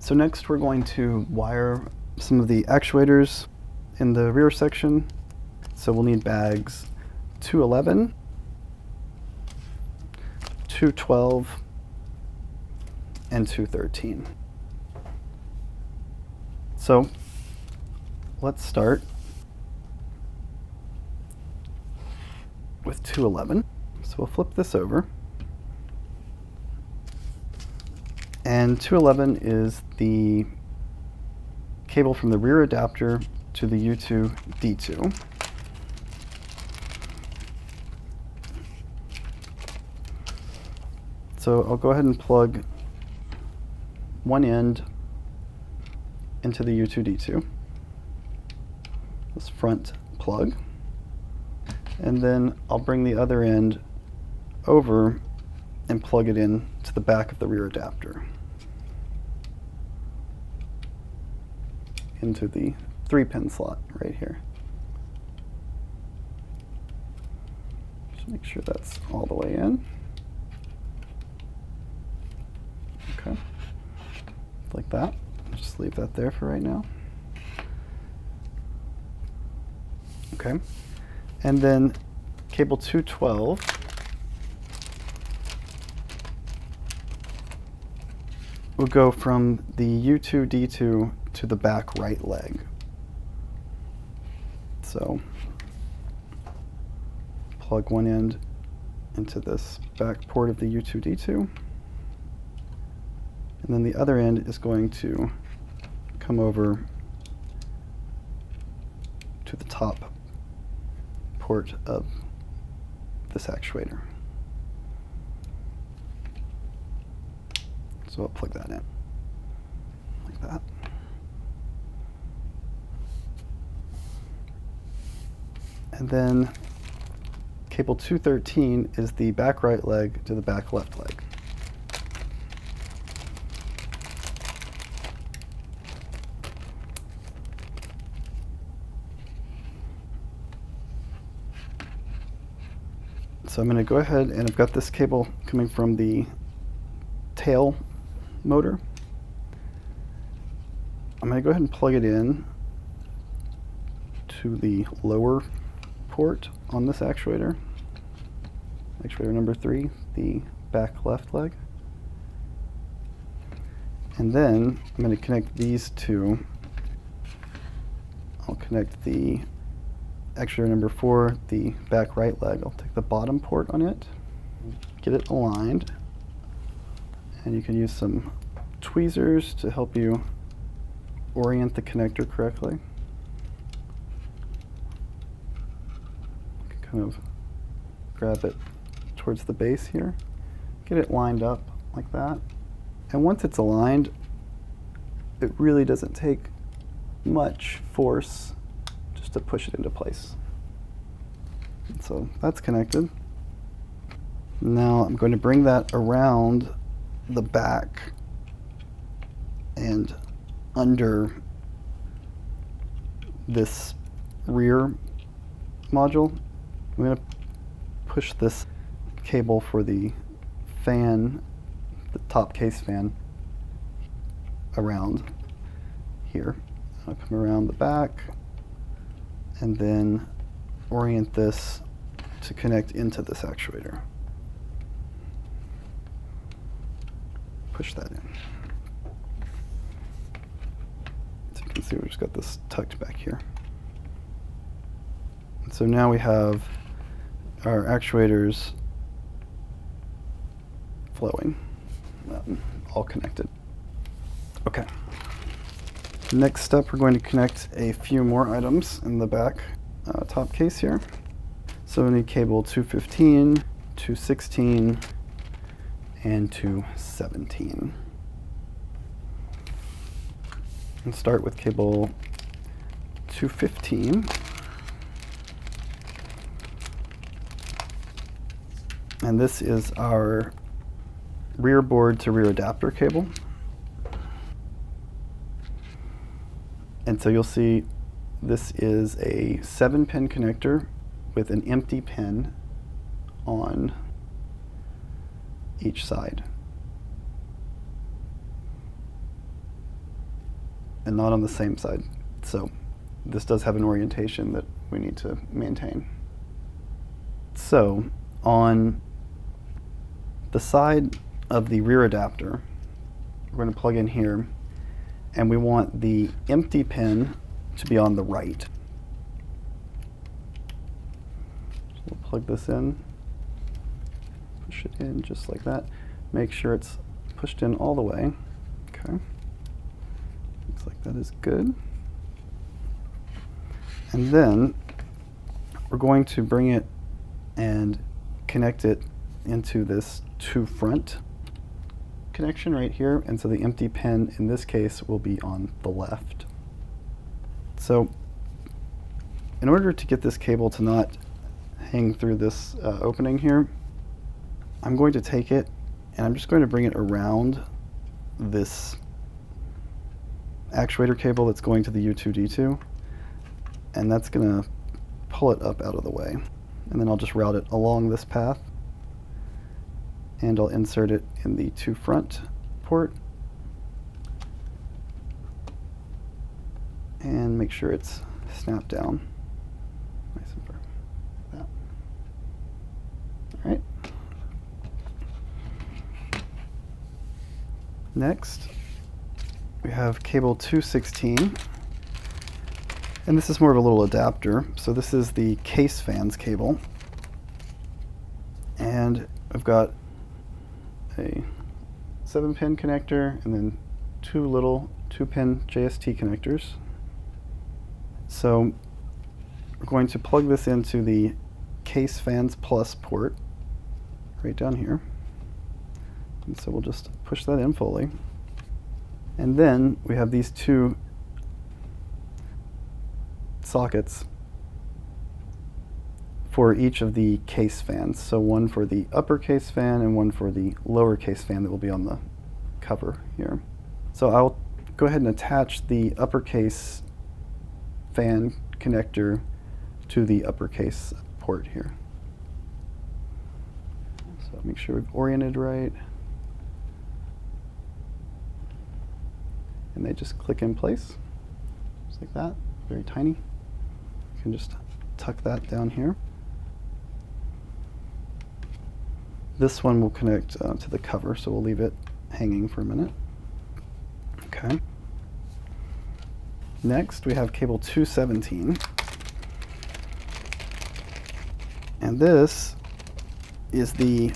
So next we're going to wire some of the actuators in the rear section. So we'll need bags 211, 212, and 213. So let's start with 211. So we'll flip this over. And 211 is the cable from the rear adapter to the U2 D2. So I'll go ahead and plug one end into the U2 D2, this front plug, and then I'll bring the other end over and plug it in to the back of the rear adapter into the 3-pin slot right here. Just make sure that's all the way in. Okay, like that. Just leave that there for right now. Okay, and then cable 212 will go from the U2 D2 to the back right leg. So plug one end into this back port of the U2 D2, and then the other end is going to come over to the top port of this actuator. So I'll plug that in like that. And then cable 213 is the back right leg to the back left leg. So I'm going to go ahead, and I've got this cable coming from the tail motor. I'm going to go ahead and plug it in to the lower port on this actuator, actuator number 3, the back left leg. And then I'm going to connect these two. I'll connect the actuator number 4, the back right leg. I'll take the bottom port on it, get it aligned, and you can use some tweezers to help you orient the connector correctly. You can kind of grab it towards the base here, get it lined up like that. And once it's aligned, it really doesn't take much force just to push it into place. And so that's connected. Now I'm going to bring that around the back and under this rear module. I'm going to push this cable for the fan, the top case fan, around here. I'll come around the back and then orient this to connect into this actuator. Push that in. So you can see we've just got this tucked back here. And so now we have our actuators flowing, all connected. Okay. Next step, we're going to connect a few more items in the back top case here. So we need cable 215, 216, and 217. And start with cable 215. And this is our rear board to rear adapter cable. And so you'll see this is a 7-pin connector with an empty pin on each side. and not on the same side. So this does have an orientation that we need to maintain. So on the side of the rear adapter, we're going to plug in here, and we want the empty pin to be on the right. So we'll plug this in, push it in just like that. Make sure it's pushed in all the way. Okay. Looks like that is good. And then we're going to bring it and connect it into this to front connection right here. And so the empty pin in this case will be on the left. So in order to get this cable to not hang through this opening here, I'm going to take it and I'm just going to bring it around this actuator cable that's going to the U2D2, and that's going to pull it up out of the way. And then I'll just route it along this path, and I'll insert it in the to front port and make sure it's snapped down nice and firm like that. All right. Next, we have cable 216, and this is more of a little adapter. So this is the case fans cable, and I've got a 7-pin connector and then 2 little 2-pin JST connectors. So we're going to plug this into the case fans plus port right down here. And so we'll just push that in fully. And then we have these 2 sockets for each of the case fans. So one for the upper case fan and one for the lower case fan that will be on the cover here. So I'll go ahead and attach the uppercase fan connector to the uppercase port here. So make sure we've oriented right. And they just click in place, just like that, very tiny. You can just tuck that down here. This one will connect to the cover, so we'll leave it hanging for a minute. Okay. Next, we have cable 217. And this is the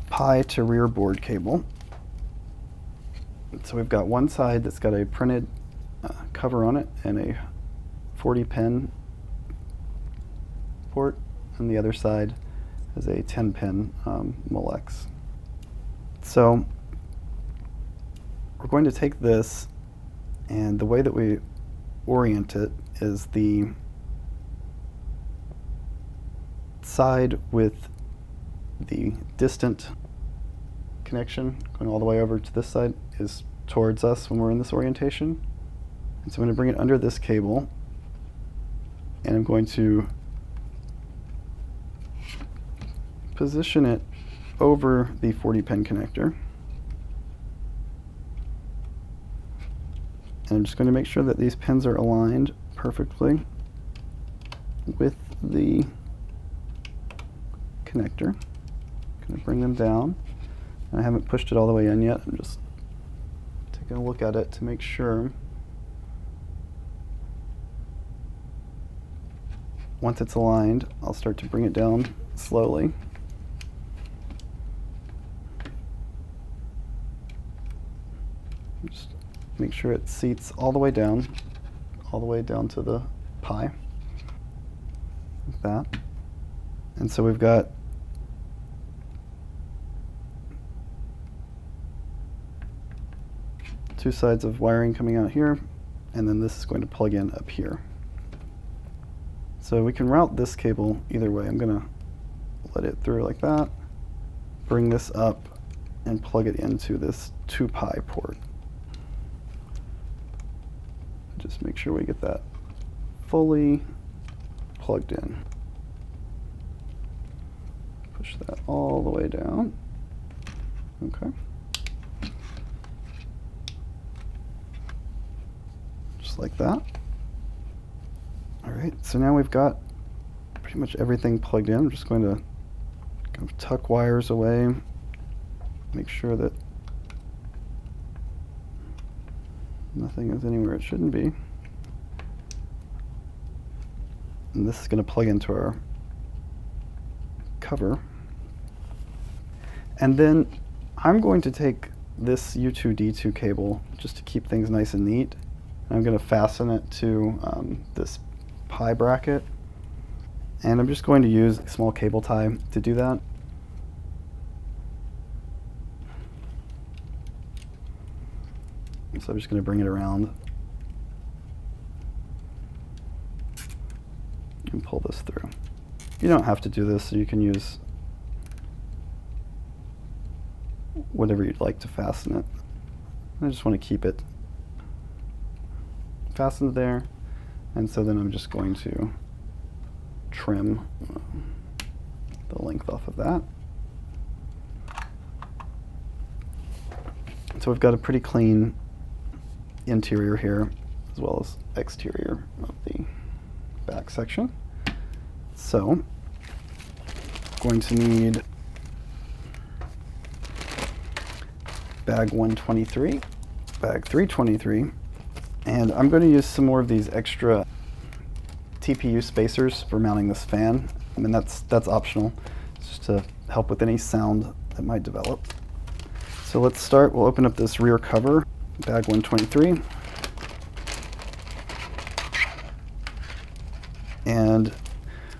Pi to rear board cable. So we've got one side that's got a printed cover on it and a 40-pin port, and the other side has a 10-pin Molex. So we're going to take this, and the way that we orient it is the side with the distant connection going all the way over to this side is towards us when we're in this orientation. And so I'm going to bring it under this cable, and I'm going to position it over the 40-pin connector. And I'm just going to make sure that these pins are aligned perfectly with the connector. I'm going to bring them down. I haven't pushed it all the way in yet. I'm just taking a look at it to make sure. Once it's aligned, I'll start to bring it down slowly. Just make sure it seats all the way down to the Pi, like that. And so we've got two sides of wiring coming out here, and then this is going to plug in up here. So we can route this cable either way. I'm going to let it through like that, bring this up, and plug it into this 2-Pi port. Just make sure we get that fully plugged in. Push that all the way down. Okay. just like that. All right, so now we've got pretty much everything plugged in. I'm just going to kind of tuck wires away, make sure that nothing is anywhere it shouldn't be. And this is going to plug into our cover. And then I'm going to take this U2D2 cable just to keep things nice and neat. And I'm going to fasten it to this pie bracket. And I'm just going to use a small cable tie to do that. So I'm just going to bring it around and pull this through. You don't have to do this, so you can use whatever you'd like to fasten it. I just want to keep it fastened there, and so then I'm just going to trim the length off of that. So we've got a pretty clean interior here, as well as exterior of the back section. So I'm going to need bag 123, bag 323, and I'm going to use some more of these extra TPU spacers for mounting this fan. I mean, that's optional, just to help with any sound that might develop. So let's start. We'll open up this rear cover, bag 123. And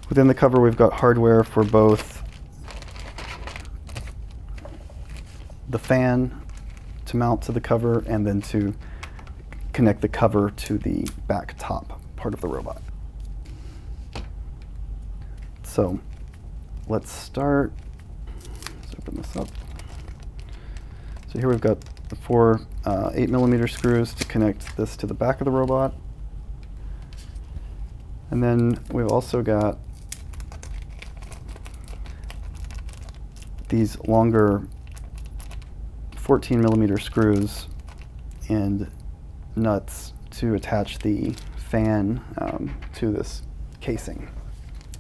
within the cover, we've got hardware for both the fan to mount to the cover and then to connect the cover to the back top part of the robot. So let's start. Let's open this up. So here we've got the four 8mm screws to connect this to the back of the robot. And then we've also got these longer 14mm screws and nuts to attach the fan to this casing.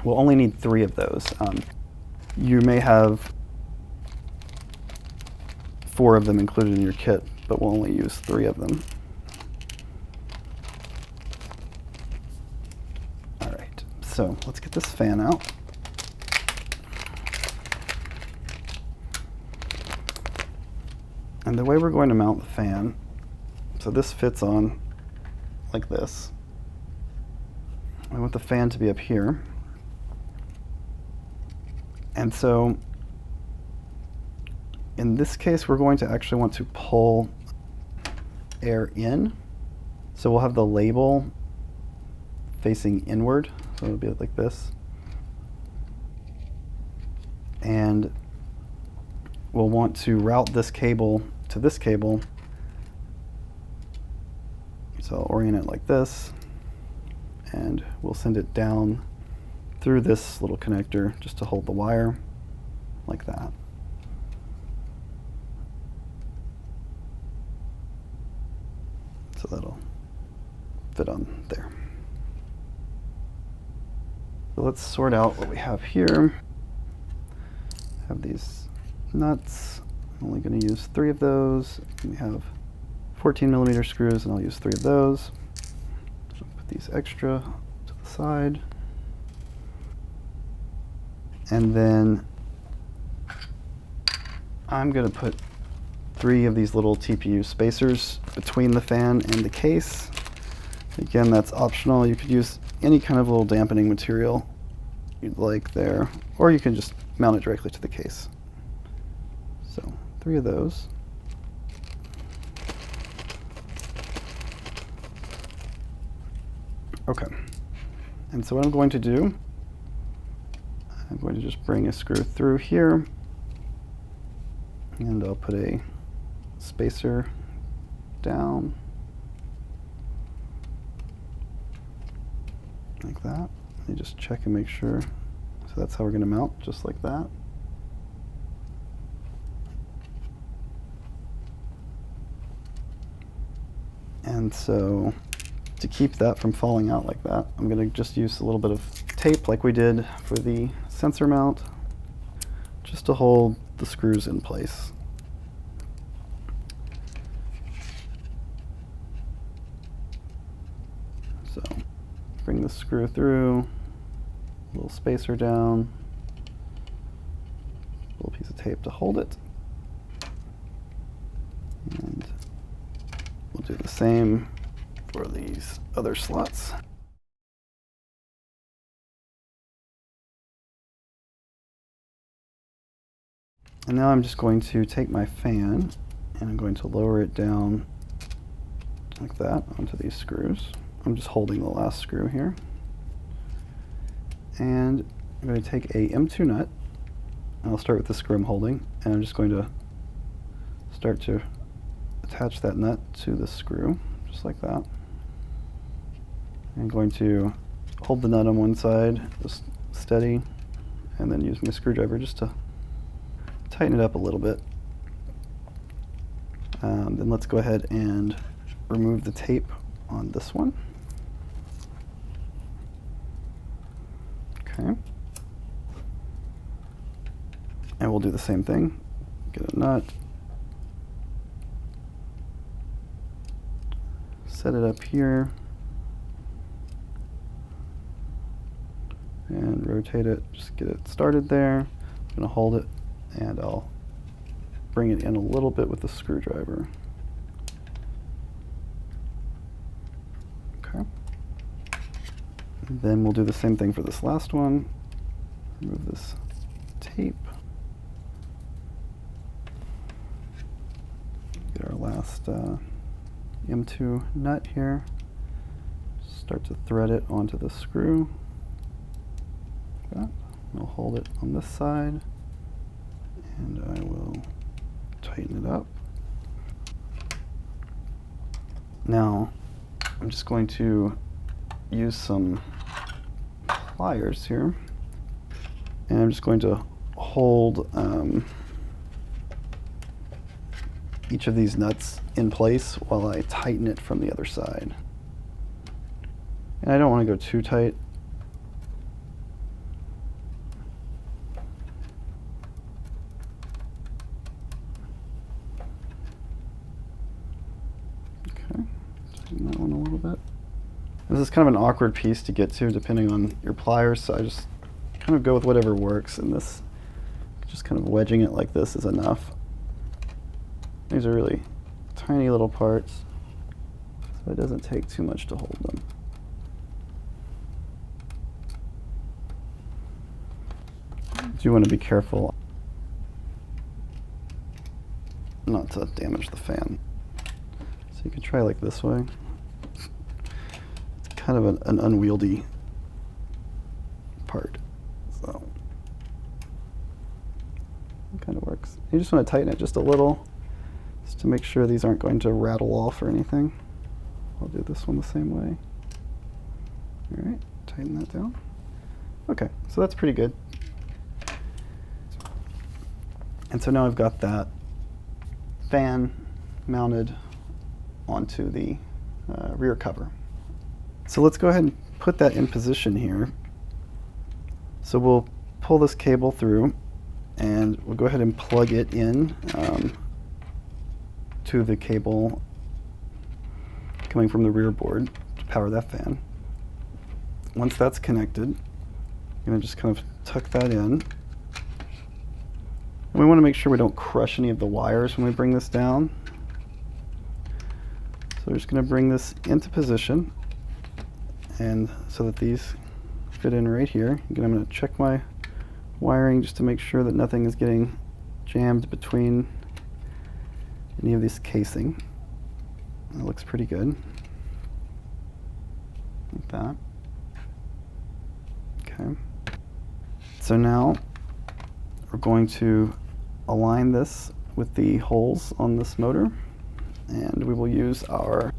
We'll only need 3 of those. You may have 4 of them included in your kit, but we'll only use 3 of them. All right, so let's get this fan out. And the way we're going to mount the fan, so this fits on like this. I want the fan to be up here. And so in this case, we're going to actually want to pull air in. So we'll have the label facing inward. So it'll be like this. And we'll want to route this cable to this cable. So I'll orient it like this, and we'll send it down through this little connector just to hold the wire, like that. So that'll fit on there. So let's sort out what we have here. I have these nuts. I'm only going to use 3 of those. And we have 14mm screws, and I'll use 3 of those. So put these extra to the side. And then I'm going to put 3 of these little TPU spacers between the fan and the case. Again, that's optional. You could use any kind of little dampening material you'd like there, or you can just mount it directly to the case. So 3 of those. Okay, and so what I'm going to do, I'm going to just bring a screw through here, and I'll put a spacer down like that. Let me just check and make sure. So that's how we're going to mount, just like that. And so to keep that from falling out like that, I'm going to just use a little bit of tape like we did for the sensor mount, just to hold the screws in place. So bring the screw through, a little spacer down, a little piece of tape to hold it, and we'll do the same for these other slots. And now I'm just going to take my fan and I'm going to lower it down like that onto these screws. I'm just holding the last screw here. And I'm going to take a M2 nut, and I'll start with the screw I'm holding, and I'm just going to start to attach that nut to the screw, just like that. I'm going to hold the nut on one side, just steady, and then use my screwdriver just to tighten it up a little bit. Then let's go ahead and remove the tape on this one. Okay. And we'll do the same thing. Get a nut, set it up here, and rotate it, just get it started there. I'm going to hold it, and I'll bring it in a little bit with the screwdriver. Okay. And then we'll do the same thing for this last one. Remove this tape. Get our last M2 nut here. Start to thread it onto the screw. Like that. I'll hold it on this side, and I will tighten it up. Now, I'm just going to use some pliers here, and I'm just going to hold each of these nuts in place while I tighten it from the other side. And I don't want to go too tight. Okay, tighten that one a little bit. This is kind of an awkward piece to get to depending on your pliers, so I just kind of go with whatever works, and this, just kind of wedging it like this is enough. These are really tiny little parts, so it doesn't take too much to hold them. You want to be careful not to damage the fan. So you can try like this way. It's kind of an unwieldy part, so it kind of works. You just want to tighten it just a little, just to make sure these aren't going to rattle off or anything. I'll do this one the same way. All right, tighten that down. Okay, so that's pretty good. And so now I've got that fan mounted onto the rear cover. So let's go ahead and put that in position here. So we'll pull this cable through, and we'll go ahead and plug it in to the cable coming from the rear board to power that fan. Once that's connected, I'm going to just kind of tuck that in. And we want to make sure we don't crush any of the wires when we bring this down. So we're just going to bring this into position, and so that these fit in right here. Again, I'm going to check my wiring just to make sure that nothing is getting jammed between any of this casing. That looks pretty good. Like that. Okay. So now we're going to align this with the holes on this motor, and we will use our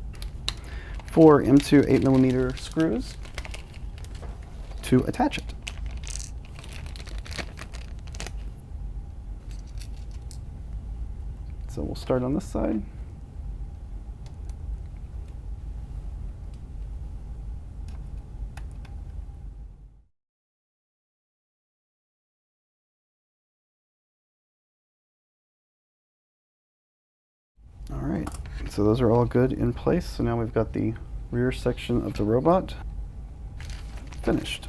4 M2 8mm screws to attach it. So we'll start on this side. So those are all good in place. So now we've got the rear section of the robot finished.